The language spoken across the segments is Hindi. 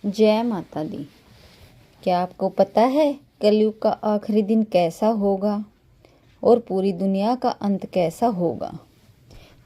जय माता दी। क्या आपको पता है कलयुग का आखिरी दिन कैसा होगा और पूरी दुनिया का अंत कैसा होगा?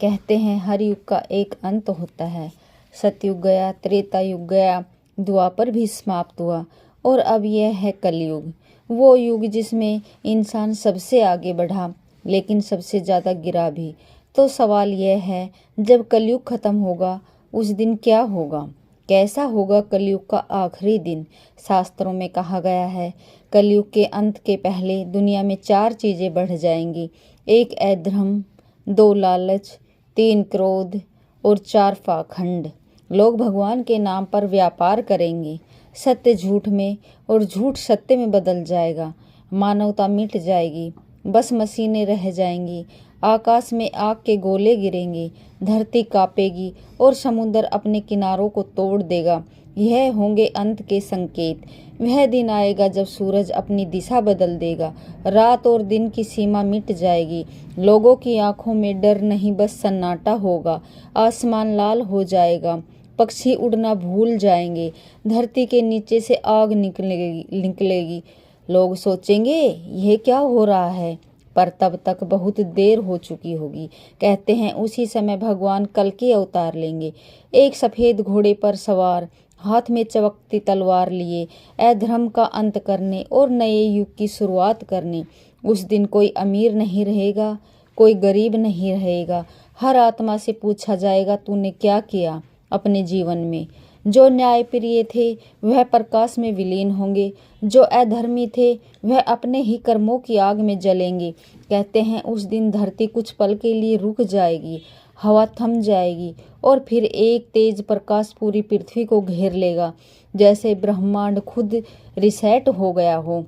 कहते हैं हर युग का एक अंत होता है। सतयुग गया, त्रेता युग गया, द्वापर भी समाप्त हुआ और अब यह है कलयुग। वो युग जिसमें इंसान सबसे आगे बढ़ा लेकिन सबसे ज़्यादा गिरा भी। तो सवाल यह है, जब कलयुग खत्म होगा उस दिन क्या होगा? कैसा होगा कलयुग का आखिरी दिन? शास्त्रों में कहा गया है कलयुग के अंत के पहले दुनिया में 4 चीज़ें बढ़ जाएंगी। 1 अधर्म, 2 लालच, 3 क्रोध और 4 पाखंड। लोग भगवान के नाम पर व्यापार करेंगे। सत्य झूठ में और झूठ सत्य में बदल जाएगा। मानवता मिट जाएगी, बस मशीनें रह जाएंगी। आकाश में आग के गोले गिरेंगे, धरती कांपेगी और समुद्र अपने किनारों को तोड़ देगा। यह होंगे अंत के संकेत। वह दिन आएगा जब सूरज अपनी दिशा बदल देगा, रात और दिन की सीमा मिट जाएगी। लोगों की आंखों में डर नहीं, बस सन्नाटा होगा। आसमान लाल हो जाएगा, पक्षी उड़ना भूल जाएंगे, धरती के नीचे से आग निकलेगी। लोग सोचेंगे यह क्या हो रहा है, पर तब तक बहुत देर हो चुकी होगी। कहते हैं उसी समय भगवान कल्कि अवतार लेंगे, एक सफेद घोड़े पर सवार, हाथ में चमकती तलवार लिए, अधर्म का अंत करने और नए युग की शुरुआत करने। उस दिन कोई अमीर नहीं रहेगा, कोई गरीब नहीं रहेगा। हर आत्मा से पूछा जाएगा तूने क्या किया अपने जीवन में। जो न्यायप्रिय थे वह प्रकाश में विलीन होंगे, जो अधर्मी थे वह अपने ही कर्मों की आग में जलेंगे। कहते हैं उस दिन धरती कुछ पल के लिए रुक जाएगी, हवा थम जाएगी और फिर एक तेज प्रकाश पूरी पृथ्वी को घेर लेगा, जैसे ब्रह्मांड खुद रिसेट हो गया हो।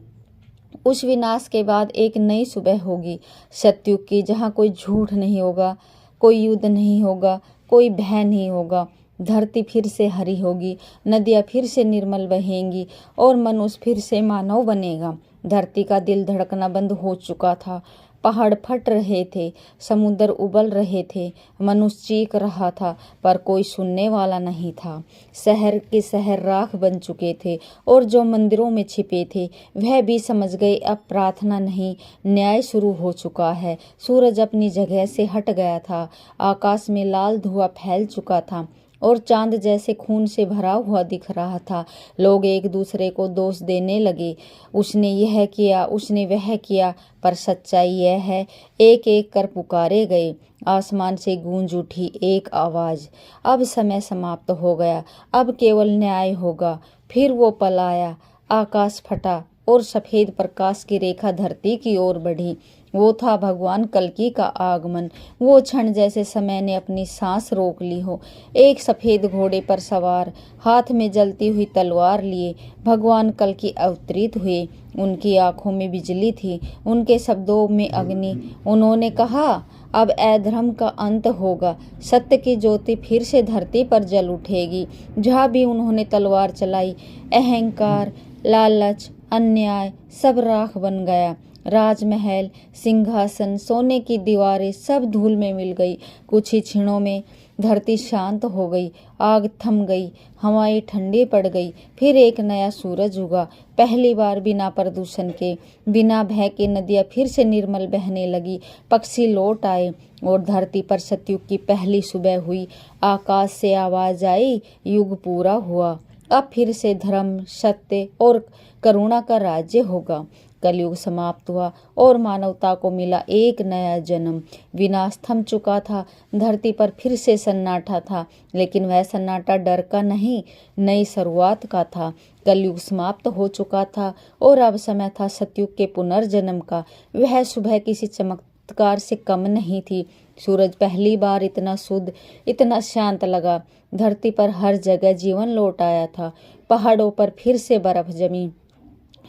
उस विनाश के बाद एक नई सुबह होगी, सतयुग की, जहाँ कोई झूठ नहीं होगा, कोई युद्ध नहीं होगा, कोई भय नहीं होगा। धरती फिर से हरी होगी, नदियाँ फिर से निर्मल बहेंगी और मनुष्य फिर से मानव बनेगा। धरती का दिल धड़कना बंद हो चुका था, पहाड़ फट रहे थे, समुद्र उबल रहे थे, मनुष्य चीख रहा था पर कोई सुनने वाला नहीं था। शहर के शहर राख बन चुके थे और जो मंदिरों में छिपे थे वह भी समझ गए अब प्रार्थना नहीं, न्याय शुरू हो चुका है। सूरज अपनी जगह से हट गया था, आकाश में लाल धुआं फैल चुका था और चांद जैसे खून से भरा हुआ दिख रहा था। लोग एक दूसरे को दोष देने लगे, उसने यह किया, उसने वह किया, पर सच्चाई यह है एक एक कर पुकारे गए। आसमान से गूंज उठी एक आवाज़, अब समय समाप्त हो गया, अब केवल न्याय होगा। फिर वो पल आया, आकाश फटा और सफ़ेद प्रकाश की रेखा धरती की ओर बढ़ी। वो था भगवान कल्कि का आगमन। वो क्षण जैसे समय ने अपनी सांस रोक ली हो। एक सफ़ेद घोड़े पर सवार, हाथ में जलती हुई तलवार लिए भगवान कल्कि अवतरित हुए। उनकी आंखों में बिजली थी, उनके शब्दों में अग्नि। उन्होंने कहा अब अधर्म का अंत होगा, सत्य की ज्योति फिर से धरती पर जल उठेगी। जहाँ भी उन्होंने तलवार चलाई, अहंकार, लालच, अन्याय सब राख बन गया। राजमहल, सिंहासन, सोने की दीवारें सब धूल में मिल गई। कुछ ही क्षणों में धरती शांत हो गई, आग थम गई, हवाएं ठंडी पड़ गई। फिर एक नया सूरज उगा, पहली बार बिना प्रदूषण के, बिना भय के। नदियाँ फिर से निर्मल बहने लगी, पक्षी लौट आए और धरती पर सतयुग की पहली सुबह हुई। आकाश से आवाज आई, युग पूरा हुआ, अब फिर से धर्म, सत्य और करुणा का राज्य होगा। कलयुग समाप्त हुआ और मानवता को मिला एक नया जन्म। विनाश थम चुका था, धरती पर फिर से सन्नाटा था, लेकिन वह सन्नाटा डर का नहीं, नई शुरुआत का था। कलयुग समाप्त हो चुका था और अब समय था सतयुग के पुनर्जन्म का। वह सुबह किसी चमत्कार से कम नहीं थी। सूरज पहली बार इतना शुद्ध, इतना शांत लगा। धरती पर हर जगह जीवन लौट आया था। पहाड़ों पर फिर से बर्फ जमी,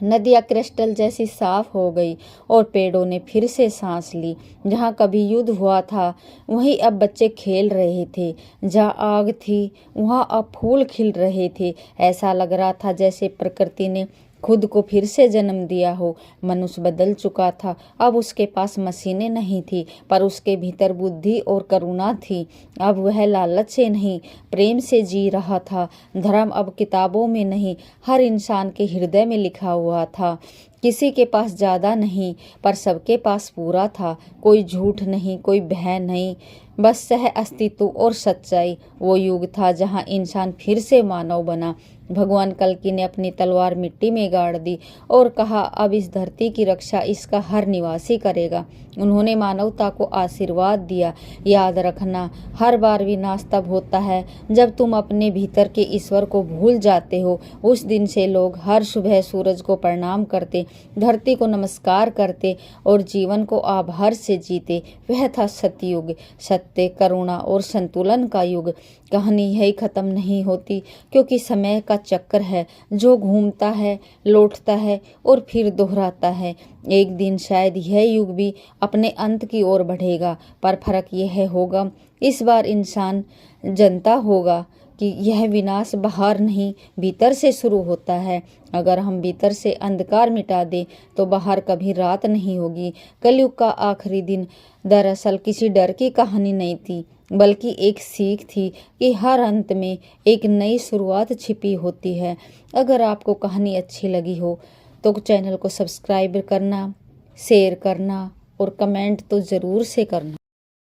नदियाँ क्रिस्टल जैसी साफ हो गई और पेड़ों ने फिर से सांस ली। जहाँ कभी युद्ध हुआ था वहीं अब बच्चे खेल रहे थे, जहाँ आग थी वहाँ अब फूल खिल रहे थे। ऐसा लग रहा था जैसे प्रकृति ने खुद को फिर से जन्म दिया हो। मनुष्य बदल चुका था, अब उसके पास मशीनें नहीं थी, पर उसके भीतर बुद्धि और करुणा थी। अब वह लालच से नहीं, प्रेम से जी रहा था। धर्म अब किताबों में नहीं, हर इंसान के हृदय में लिखा हुआ था। किसी के पास ज़्यादा नहीं, पर सबके पास पूरा था। कोई झूठ नहीं, कोई भय नहीं, बस सह अस्तित्व और सच्चाई। वो युग था जहाँ इंसान फिर से मानव बना। भगवान कल्कि ने अपनी तलवार मिट्टी में गाड़ दी और कहा, अब इस धरती की रक्षा इसका हर निवासी करेगा। उन्होंने मानवता को आशीर्वाद दिया, याद रखना, हर बार विनाश तब होता है जब तुम अपने भीतर के ईश्वर को भूल जाते हो। उस दिन से लोग हर सुबह सूरज को प्रणाम करते, धरती को नमस्कार करते और जीवन को आभार से जीते। वह था सतयुग, सत्य, करुणा और संतुलन का युग। कहानी यही खत्म नहीं होती, क्योंकि समय का चक्र है जो घूमता है, लौटता है और फिर दोहराता है। एक दिन शायद यह युग भी अपने अंत की ओर बढ़ेगा, पर फर्क यह होगा, इस बार इंसान जानता होगा कि यह विनाश बाहर नहीं, भीतर से शुरू होता है। अगर हम भीतर से अंधकार मिटा दें तो बाहर कभी रात नहीं होगी। कलयुग का आखिरी दिन दरअसल किसी डर की कहानी नहीं थी, बल्कि एक सीख थी कि हर अंत में एक नई शुरुआत छिपी होती है। अगर आपको कहानी अच्छी लगी हो तो चैनल को सब्सक्राइब करना, शेयर करना और कमेंट तो ज़रूर से करना।